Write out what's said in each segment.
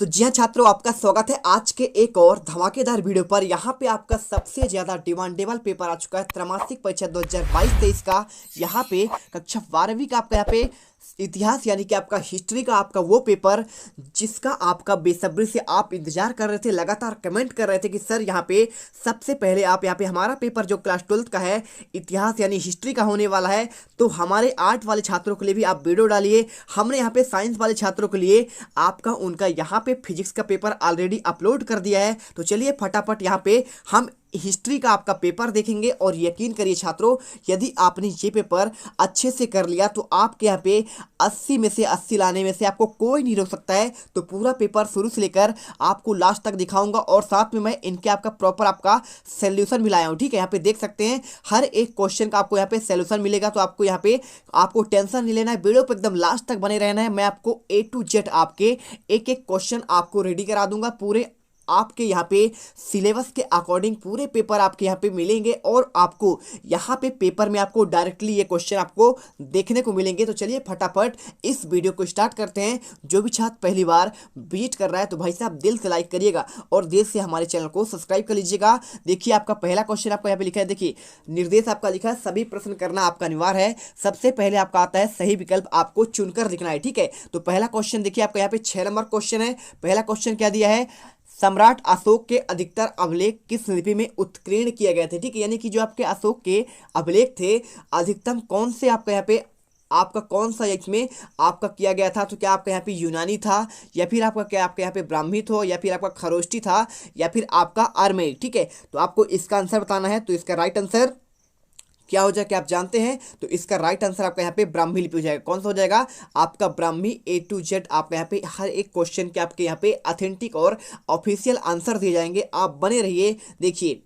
तो जी हाँ छात्रों, आपका स्वागत है आज के एक और धमाकेदार वीडियो पर। यहाँ पे आपका सबसे ज्यादा डिमांडेबल पेपर आ चुका है त्रैमासिक परीक्षा 2022-23 का। यहाँ पे कक्षा 12वीं का आपका यहाँ पे इतिहास यानी कि आपका हिस्ट्री का आपका वो पेपर जिसका आपका बेसब्री से आप इंतजार कर रहे थे, लगातार कमेंट कर रहे थे कि सर यहाँ पे सबसे पहले आप यहाँ पे हमारा पेपर जो क्लास 12th का है इतिहास यानी हिस्ट्री का होने वाला है, तो हमारे आर्ट वाले छात्रों के लिए भी आप वीडियो डालिए। हमने यहाँ पे साइंस वाले छात्रों के लिए आपका उनका यहाँ पे फिजिक्स का पेपर ऑलरेडी अपलोड कर दिया है। तो चलिए फटाफट यहाँ पे हम हिस्ट्री का आपका पेपर देखेंगे और यकीन करिए छात्रों, यदि आपने ये पेपर अच्छे से कर लिया तो आपके यहाँ पे 80 में से 80 लाने में से आपको कोई नहीं रोक सकता है। तो पूरा पेपर शुरू से लेकर आपको लास्ट तक दिखाऊंगा और साथ में मैं इनके आपका प्रॉपर आपका सोल्यूशन मिलाया हूँ। ठीक है, यहाँ पे देख सकते हैं हर एक क्वेश्चन का आपको यहाँ पे सोल्यूशन मिलेगा। तो आपको यहाँ पे आपको टेंशन नहीं लेना है, वीडियो पे एकदम लास्ट तक बने रहना है। मैं आपको A to Z आपके एक एक क्वेश्चन आपको रेडी करा दूंगा। पूरे आपके यहाँ पे सिलेबस के अकॉर्डिंग पूरे पेपर आपके यहाँ पे मिलेंगे और आपको यहाँ पे पेपर में आपको डायरेक्टली ये क्वेश्चन आपको देखने को मिलेंगे। तो चलिए फटाफट इस वीडियो को स्टार्ट करते हैं। जो भी छात्र पहली बार विजिट कर रहा है तो भाई साहब दिल से लाइक करिएगा और दिल से हमारे चैनल को सब्सक्राइब कर लीजिएगा। देखिए आपका पहला क्वेश्चन आपका यहाँ पे लिखा है, देखिए निर्देश आपका लिखा है सभी प्रश्न करना आपका अनिवार्य है। सबसे पहले आपका आता है सही विकल्प आपको चुनकर लिखना है। ठीक है, तो पहला क्वेश्चन देखिए आपका यहाँ पे 6 नंबर क्वेश्चन है। पहला क्वेश्चन क्या दिया है, सम्राट अशोक के अधिकतर अभिलेख किस लिपि में उत्कीर्ण किए गए थे। ठीक है, यानी कि जो आपके अशोक के अभिलेख थे अधिकतम कौन से आपका यहाँ पे आपका कौन सा इसमें आपका किया गया था। तो क्या आपका यहाँ पे यूनानी था, या फिर आपका क्या आपका यहाँ पे ब्राह्मी था, या फिर आपका खरोष्टी था, या फिर आपका अरमेई। ठीक है, तो आपको इसका आंसर बताना है। तो इसका राइट आंसर क्या हो जाएगा आप जानते हैं, तो इसका राइट आंसर आपका यहाँ पे ब्राह्मी लिपि हो जाएगा। कौन सा हो जाएगा आपका ब्राह्मी। A to Z आपका यहाँ पे हर एक क्वेश्चन के आपके यहाँ पे ऑथेंटिक और ऑफिशियल आंसर दिए जाएंगे। आप बने रहिए। देखिए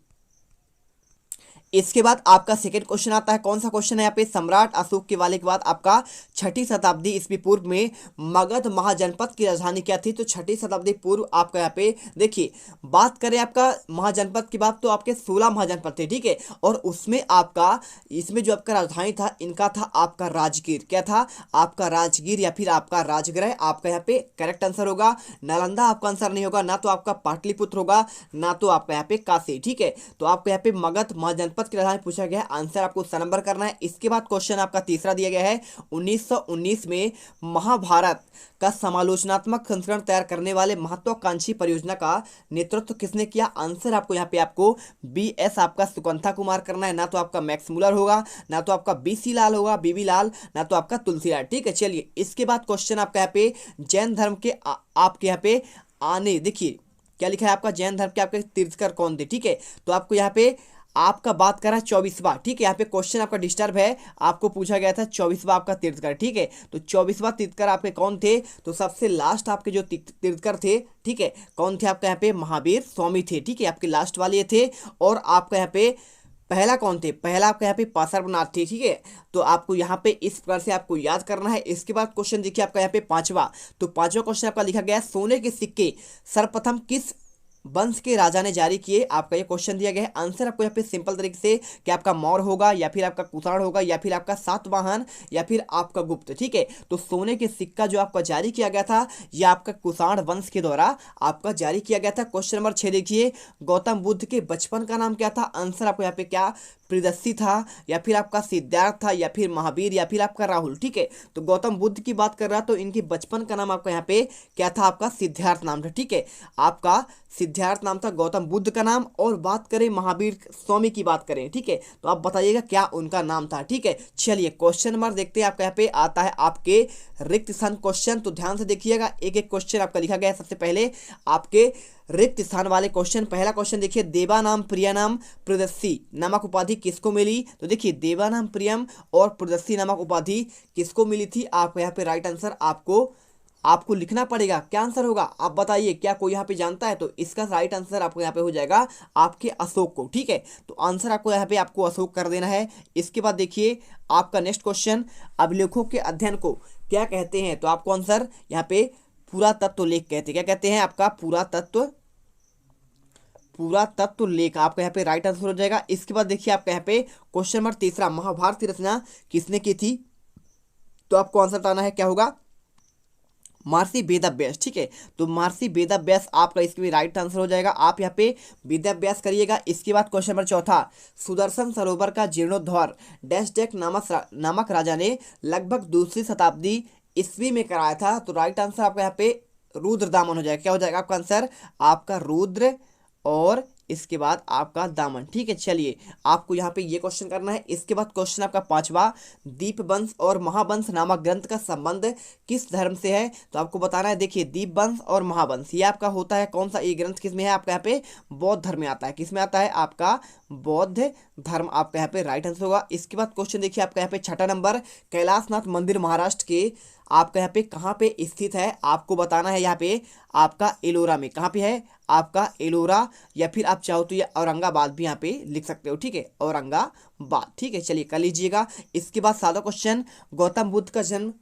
इसके बाद आपका सेकंड क्वेश्चन आता है, कौन सा क्वेश्चन है यहाँ पे, सम्राट अशोक के वाले के बाद आपका 6ठी शताब्दी ईस्वी पूर्व में मगध महाजनपद की राजधानी क्या थी। तो 6ठी शताब्दी पूर्व आपका यहाँ पे देखिए बात करें आपका महाजनपद की बात तो आपके 16 महाजनपद थे। ठीक है, और उसमें आपका इसमें जो आपका राजधानी था इनका था आपका राजगीर। क्या था आपका राजगीर या फिर आपका राजगृह आपका यहाँ पे करेक्ट आंसर होगा। नालंदा आपका आंसर नहीं होगा, ना तो आपका पाटलिपुत्र होगा, ना तो आपका यहाँ पे काशी। ठीक है, तो आपको यहाँ पे मगध महाजनपद की राजधानी पूछा गया है, आंसर आपको स नंबर करना है। इसके बाद क्वेश्चन आपका तीसरा दिया गया है, 1919 में महाभारत का समालोचनात्मक संस्करण तैयार करने वाले महत्वाकांक्षी परियोजना का नेतृत्व किसने किया। आंसर आपको यहाँ पे आपको BS आपका सुकंथा कुमार करना है, ना तो आपका मैक्स मुलर होगा, ना तो आपका BC लाल होगा, BB लाल, ना तो आपका तुलसीलाल। ठीक है, चलिए इसके बाद क्वेश्चन आपका यहाँ पे जैन धर्म के आपके यहाँ पे आने, देखिए क्या लिखा है आपका जैन धर्म के आपके तीर्थकर कौन थे। ठीक है, तो आपको यहाँ पे आपका बात करा 24वां। ठीक है, यहाँ पे क्वेश्चन आपका डिस्टर्ब है, आपको पूछा गया था 24वां आपका तीर्थकर। ठीक है, तो 24वां तीर्थकर आपके कौन थे, तो सबसे लास्ट आपके जो तीर्थकर थे, ठीक है, कौन थे आपका यहाँ पे महावीर स्वामी थे। ठीक है, आपके लास्ट वाले ये थे। और आपका यहाँ पे पहला कौन थे, पहला आपका यहाँ पे पार्श्वनाथ थे। ठीक है, तो आपको यहाँ पे इस प्रकार से आपको याद करना है। इसके बाद क्वेश्चन देखिए आपका यहाँ पे पांचवा, तो पांचवा क्वेश्चन आपका लिखा गया है सोने के सिक्के सर्वप्रथम किस वंश के राजा ने जारी किए। आपका ये क्वेश्चन दिया गया है, आंसर आपको यहाँ पे सिंपल तरीके से कि आपका मौर्य होगा, या फिर आपका कुषाण होगा, या फिर आपका सातवाहन, या फिर आपका गुप्त। ठीक है, तो सोने के सिक्का जो आपका जारी किया गया था यह आपका कुषाण वंश के द्वारा आपका जारी किया गया था। क्वेश्चन नंबर 6 देखिए, गौतम बुद्ध के बचपन का नाम क्या था। आंसर आपको यहाँ पे क्या प्रियदर्शी था, या फिर आपका सिद्धार्थ था, या फिर महावीर, या फिर आपका राहुल। ठीक है, तो गौतम बुद्ध की बात कर रहा तो इनके बचपन का नाम आपका यहाँ पे क्या था, आपका सिद्धार्थ नाम था। ठीक है, आपका सिद्धार्थ नाम था गौतम बुद्ध का नाम। और बात करें महावीर स्वामी की बात करें, ठीक है, तो आप बताइएगा क्या उनका नाम था। ठीक है, चलिए क्वेश्चन नंबर देखते हैं। आपका यहाँ पे आता है आपके रिक्त स्थान क्वेश्चन, तो ध्यान से देखिएगा एक एक क्वेश्चन आपका लिखा गया है। सबसे पहले आपके रिक्त स्थान वाले क्वेश्चन, पहला क्वेश्चन देखिए, देवा नाम प्रिया नाम प्रियदर्शी नामक उपाधि किसको मिली। तो देखिए देवा नाम प्रियम और प्रियदर्शी नामक उपाधि किसको मिली थी। आपको यहाँ पे राइट आंसर आपको लिखना पड़ेगा। क्या आंसर होगा आप बताइए, क्या कोई यहाँ पे जानता है। तो इसका राइट आंसर आपको यहाँ पे हो जाएगा आपके अशोक को। ठीक है, तो आंसर आपको यहाँ पे आपको अशोक कर देना है। इसके बाद देखिए आपका नेक्स्ट क्वेश्चन, अभिलेखों के अध्ययन को क्या कहते हैं। तो आपको आंसर यहाँ पे पुरातत्व लेख कहते हैं। क्या कहते हैं आपका पुरातत्व लेख, आपका यहाँ पे राइट आंसर हो जाएगा। इसके बाद देखिए आपका यहाँ पे क्वेश्चन नंबर तीसरा, महाभारत की रचना किसने की थी। तो आपको आंसर बताना है क्या होगा, महर्षि वेदव्यास। ठीक है, तो महर्षि वेदव्यास आपका इसके भी राइट आंसर हो जाएगा। आप यहाँ पे वेदव्यास करिएगा। इसके बाद क्वेश्चन नंबर चौथा, सुदर्शन सरोवर का जीर्णोद्धार डैश डैश नामक राजा ने लगभग दूसरी शताब्दी ईस्वी में कराया था। तो राइट आंसर आपका यहाँ पे रुद्र दामन हो जाएगा। क्या हो जाएगा आपका आंसर? आपका रुद्र और इसके बाद आपका दामन। ठीक है, चलिए आपको यहाँ पे ये क्वेश्चन करना है। इसके बाद क्वेश्चन आपका पांचवा, दीपवंश और महावंश नामक ग्रंथ का संबंध किस धर्म से है? तो आपको बताना है। देखिए, दीपवंश और महावंश ये आपका होता है कौन सा? ये ग्रंथ किस में है? आपका यहाँ पे बौद्ध धर्म में आता है। किस में आता है? आपका बौद्ध धर्म आपका यहाँ पे राइट आंसर होगा। इसके बाद क्वेश्चन देखिए आपका यहाँ पे छठा नंबर, कैलाशनाथ मंदिर महाराष्ट्र के आपका यहाँ पे कहाँ पे स्थित है? आपको बताना है यहाँ पे आपका एलोरा में। कहाँ पे है? आपका एलोरा, या फिर आप चाहो तो ये औरंगाबाद भी यहाँ पे लिख सकते हो। ठीक है, औरंगाबाद। ठीक है, चलिए कर लीजिएगा। इसके बाद सादा क्वेश्चन, गौतम बुद्ध का जन्म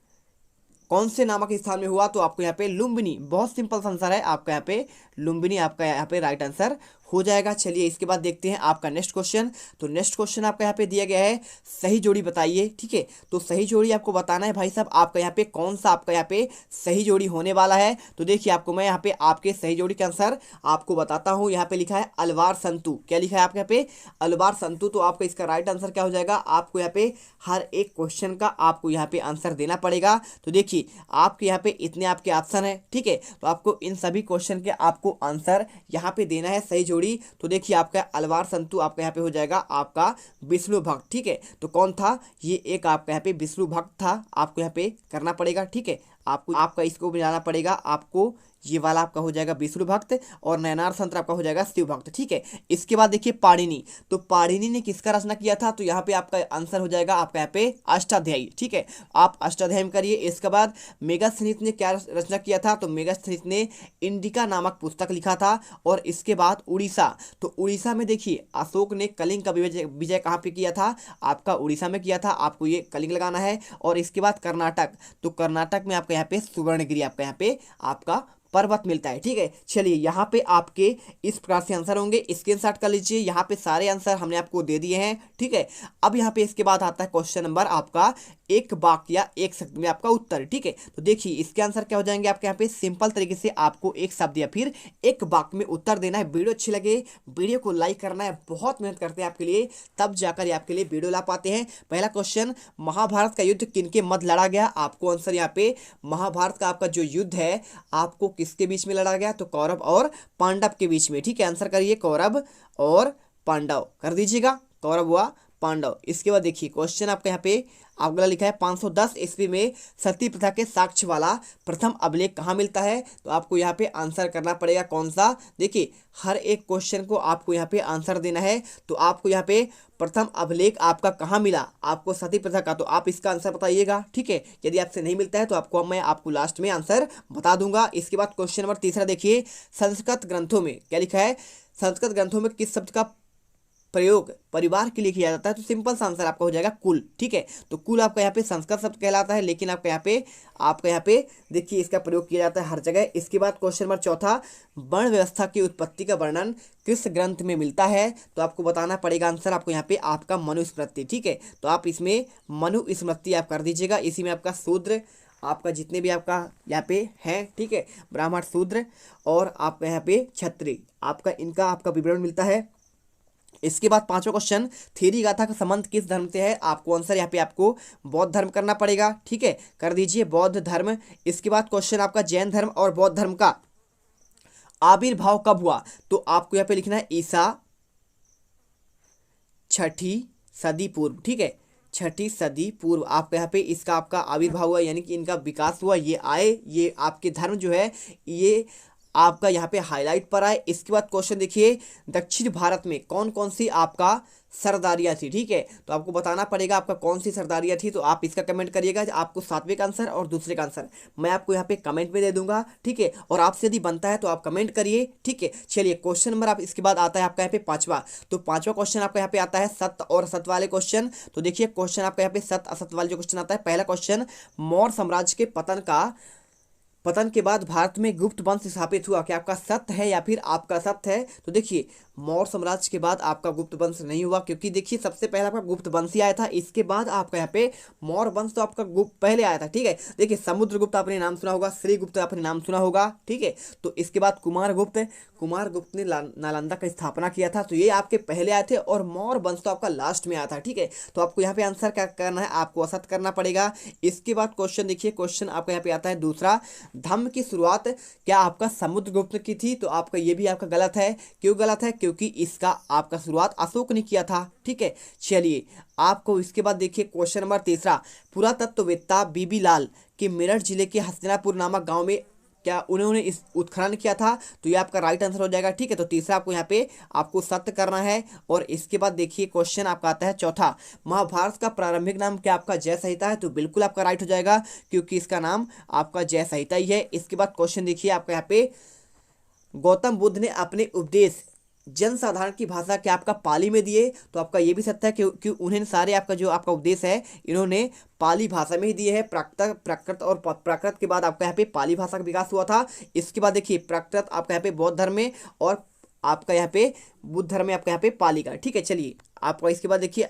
कौन से नामक स्थान में हुआ? तो आपको यहाँ पे लुम्बिनी, बहुत सिंपल सा आंसर है आपका यहाँ पे लुम्बिनी आपका यहाँ पे राइट आंसर हो जाएगा। चलिए इसके बाद देखते हैं आपका नेक्स्ट क्वेश्चन। तो नेक्स्ट क्वेश्चन आपका यहाँ पे दिया गया है, सही जोड़ी बताइए। ठीक है, तो सही जोड़ी आपको बताना है भाई साहब आपका यहाँ पे कौन सा आपका यहाँ पे सही जोड़ी होने वाला है। तो देखिए आपको मैं यहाँ पे आपके सही जोड़ी का आंसर आपको बताता हूँ। यहाँ पे लिखा है अलवार संतु। क्या लिखा है आपके यहाँ पे? अलवार संतु। तो आपका इसका राइट आंसर क्या हो जाएगा? आपको यहाँ पे हर एक क्वेश्चन का आपको यहाँ पे आंसर देना पड़ेगा। तो देखिए आपके यहाँ पे इतने आपके ऑप्शन है। ठीक है, तो आपको इन सभी क्वेश्चन के आपको आंसर यहाँ पे देना है सही जोड़ी। तो देखिए आपका अलवार संतु आपका यहाँ पे हो जाएगा आपका विष्णु भक्त। ठीक है, तो कौन था ये? एक आपका यहाँ पे विष्णु भक्त था। आपको यहाँ पे करना पड़ेगा। ठीक है, आपको आपका इसको मिलाना पड़ेगा। आपको ये वाला आपका हो जाएगा विष्णु भक्त और नयनार संतर आपका हो जाएगा शिव भक्त। ठीक है, इसके बाद देखिए पाणिनि। तो पाणिनि ने किसका रचना किया था? तो यहाँ पे आपका आंसर हो जाएगा आपका यहाँ पे अष्टाध्यायी। ठीक है, आप अष्टाध्यायी में करिए। इसके बाद मेगास्थनीज ने क्या रचना किया था? तो मेगास्थनीज ने इंडिका नामक पुस्तक लिखा था। और इसके बाद उड़ीसा। तो उड़ीसा में देखिए अशोक ने कलिंग का विजय कहाँ पे किया था? आपका उड़ीसा में किया था। आपको ये कलिंग लगाना है। और इसके बाद कर्नाटक। तो कर्नाटक में आपका यहाँ पे सुवर्णगिरी आपका यहाँ पे आपका पर्वत मिलता है। ठीक है, चलिए यहाँ पे आपके इस प्रकार से आंसर होंगे। स्क्रीनशॉट कर लीजिए। यहाँ पे सारे आंसर हमने आपको दे दिए हैं। ठीक है, अब यहाँ पे इसके बाद आता है क्वेश्चन नंबर आपका एक वाक्य या एक शब्द में आपका उत्तर। ठीक है, तो देखिए इसके आंसर क्या हो जाएंगे आपके यहाँ पे सिंपल तरीके से आपको एक शब्द या फिर एक वाक्य में उत्तर देना है। वीडियो अच्छी लगे वीडियो को लाइक करना है। बहुत मेहनत करते हैं आपके लिए, तब जाकर ये आपके लिए वीडियो ला पाते हैं। पहला क्वेश्चन, महाभारत का युद्ध किनके मध्य लड़ा गया? आपको आंसर यहाँ पे महाभारत का आपका जो युद्ध है आपको किसके बीच में लड़ा गया? तो कौरव और पांडव के बीच में। ठीक है, आंसर करिए कौरव और पांडव कर दीजिएगा, कौरव व पांडव। इसके बाद देखिए क्वेश्चन आपका यहाँ पे अगला लिखा है 510 ईस्वी में सती प्रथा के साक्ष्य वाला प्रथम अभिलेख कहाँ मिलता है? तो आपको यहाँ पे आंसर करना पड़ेगा कौन सा? देखिए हर एक क्वेश्चन को आपको यहाँ पे आंसर देना है। तो आपको यहाँ पे प्रथम अभिलेख आपका कहाँ मिला आपको सती प्रथा का? तो आप इसका आंसर बताइएगा। ठीक है, यदि आपसे नहीं मिलता है तो आपको मैं आपको लास्ट में आंसर बता दूंगा। इसके बाद क्वेश्चन नंबर तीसरा देखिए, संस्कृत ग्रंथों में क्या लिखा है? संस्कृत ग्रंथों में किस शब्द का प्रयोग परिवार के लिए किया जाता है? तो सिंपल सा आंसर आपका हो जाएगा कुल। ठीक है, तो कुल आपका यहाँ पे संस्कृत शब्द कहलाता है, लेकिन आपका यहाँ पे देखिए इसका प्रयोग किया जाता है हर जगह। इसके बाद क्वेश्चन नंबर चौथा, वर्ण व्यवस्था की उत्पत्ति का वर्णन किस ग्रंथ में मिलता है? तो आपको बताना पड़ेगा आंसर आपको यहाँ पे आपका मनुस्मृति। ठीक है, तो आप इसमें मनुस्मृति आप कर दीजिएगा। इसी में आपका शूद्र आपका जितने भी आपका यहाँ पे हैं, ठीक है, ब्राह्मण शूद्र और आपका यहाँ पे क्षत्रिय आपका इनका आपका विवरण मिलता है। इसके बाद पांचवा क्वेश्चन, थेरी गाथा का संबंध किस धर्म से है? आपको आंसर यहाँ पे आपको बौद्ध धर्म करना पड़ेगा। ठीक है, कर दीजिए बौद्ध धर्म। इसके बाद क्वेश्चन आपका जैन धर्म और बौद्ध धर्म का आविर्भाव कब हुआ? तो आपको यहाँ पे लिखना है ईसा 6ठी सदी पूर्व। ठीक है, 6ठी सदी पूर्व आपका यहाँ पे इसका आपका आविर्भाव हुआ, यानी कि इनका विकास हुआ, ये आए, ये आपके धर्म जो है ये आपका यहाँ पे हाईलाइट पर आए। इसके बाद क्वेश्चन देखिए, दक्षिण भारत में कौन कौन सी आपका सरदारियाँ थी? ठीक है, तो आपको बताना पड़ेगा आपका कौन सी सरदारियाँ थी। तो आप इसका कमेंट करिएगा, आपको सातवें का आंसर और दूसरे का आंसर मैं आपको यहाँ पे कमेंट में दे दूंगा। ठीक है, और आपसे यदि बनता है तो आप कमेंट करिए। ठीक है, चलिए क्वेश्चन नंबर आप इसके बाद आता है आपका यहाँ पे पांचवा। तो पांचवा क्वेश्चन आपका यहाँ पे आता है सत्य और असत्य वाले क्वेश्चन। तो देखिए क्वेश्चन आपका यहाँ पे सत्य असत्य वाले जो क्वेश्चन आता है। पहला क्वेश्चन, मौर्य साम्राज्य के पतन का पतन के बाद भारत में गुप्त वंश स्थापित हुआ, क्या आपका सत्य है या फिर आपका सत्य है? तो देखिए मौर्य साम्राज्य के बाद आपका गुप्त वंश नहीं हुआ, क्योंकि देखिए सबसे पहले आपका गुप्त वंश ही आया था, इसके बाद आपका यहाँ पे मौर्य वंश तो आपका गुप्त पहले आया था। ठीक है, देखिए समुद्रगुप्त आपने नाम सुना होगा, श्रीगुप्त आपने नाम सुना होगा। ठीक है, तो इसके बाद कुमारगुप्त ने नालंदा का स्थापना किया था, तो ये आपके पहले आए थे, और मौर्य वंश तो आपका लास्ट में आया था। ठीक है, तो आपको यहाँ पे आंसर क्या करना है, आपको असत करना पड़ेगा। इसके बाद क्वेश्चन देखिए, क्वेश्चन आपका यहाँ पे आता है दूसरा, धम्म की शुरुआत क्या आपका समुद्रगुप्त की थी? तो आपका ये भी आपका गलत है। क्यों गलत है? क्योंकि इसका आपका शुरुआत अशोक ने किया था। ठीक है, चलिए आपको इसके बाद देखिए क्वेश्चन नंबर तीसरा, पुरातत्ववेत्ता बीबी लाल के मेरठ जिले के हस्तिनापुर नामक गांव में क्या उन्होंने इस उत्खनन किया था? तो ये आपका राइट आंसर हो जाएगा। ठीक है, तो तीसरा आपको यहाँ पे आपको सत्य करना है। और इसके बाद देखिए क्वेश्चन आपका आता है चौथा, महाभारत का प्रारंभिक नाम क्या आपका जय संहिता है? तो बिल्कुल आपका राइट हो जाएगा, क्योंकि इसका नाम आपका जय संहिता ही है। इसके बाद क्वेश्चन देखिए आपका यहाँ पे, गौतम बुद्ध ने अपने उपदेश जनसाधारण की भाषा क्या आपका पाली में दिए? तो आपका ये भी सत्य है, क्योंकि उन्हें सारे आपका जो आपका उपदेश है इन्होंने पाली भाषा में ही दिए हैं। प्राकृत और प्राकृत के बाद आपका यहाँ पे पाली भाषा का विकास हुआ था। इसके बाद देखिए प्राकृत आपका यहाँ पे बौद्ध धर्म में, और आपका यहाँ पे बुद्ध धर्म में आपका यहाँ पे पाली का। ठीक है, चलिए आपका इसके बाद देखिए,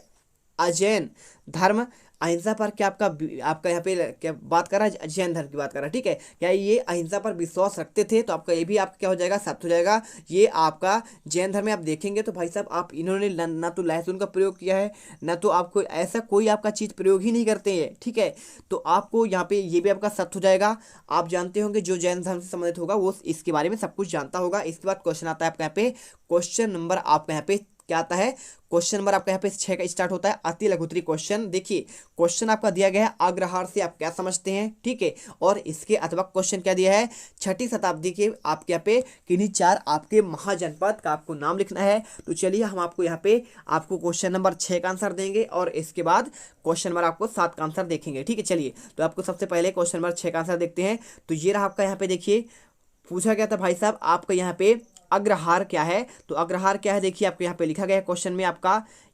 अजैन धर्म अहिंसा पर क्या आपका यहाँ पे क्या बात कर रहा है? जैन धर्म की बात कर रहा है। ठीक है, क्या ये अहिंसा पर विश्वास रखते थे? तो आपका ये भी आपका क्या हो जाएगा, सत्य हो जाएगा। ये आपका जैन धर्म में आप देखेंगे तो भाई साहब आप इन्होंने ना तो लहसुन का प्रयोग किया है, ना तो आपको ऐसा कोई आपका चीज़ प्रयोग ही नहीं करते हैं। ठीक है, तो आपको यहाँ पे ये भी आपका सत्य हो जाएगा। आप जानते होंगे जो जैन धर्म से संबंधित होगा वो इसके बारे में सब कुछ जानता होगा। इसके बाद क्वेश्चन आता है आपका यहाँ पे, क्वेश्चन नंबर आपका यहाँ पे क्या आता है, क्वेश्चन नंबर आपका यहाँ पे 6 का स्टार्ट होता है, अति लघुत्तरी क्वेश्चन। देखिए क्वेश्चन आपका दिया गया है, अग्रहार से आप क्या समझते हैं? ठीक है, और इसके अथवा क्वेश्चन क्या दिया है, 6ठी शताब्दी के आपके यहाँ पे किन्हीं 4 आपके महाजनपद का आपको नाम लिखना है। तो चलिए हम आपको यहाँ पे आपको क्वेश्चन नंबर 6 का आंसर देंगे, और इसके बाद क्वेश्चन नंबर आपको 7 का आंसर देखेंगे। ठीक है, चलिए तो आपको सबसे पहले क्वेश्चन नंबर 6 का आंसर देखते हैं। तो ये रहा आपका यहाँ पे, देखिए पूछा गया था भाई साहब आपका यहाँ पे अग्रहार क्या है? तो अग्रहार क्या है, देखिए आपको यहाँ पे लिखा गया है क्वेश्चन में, आपका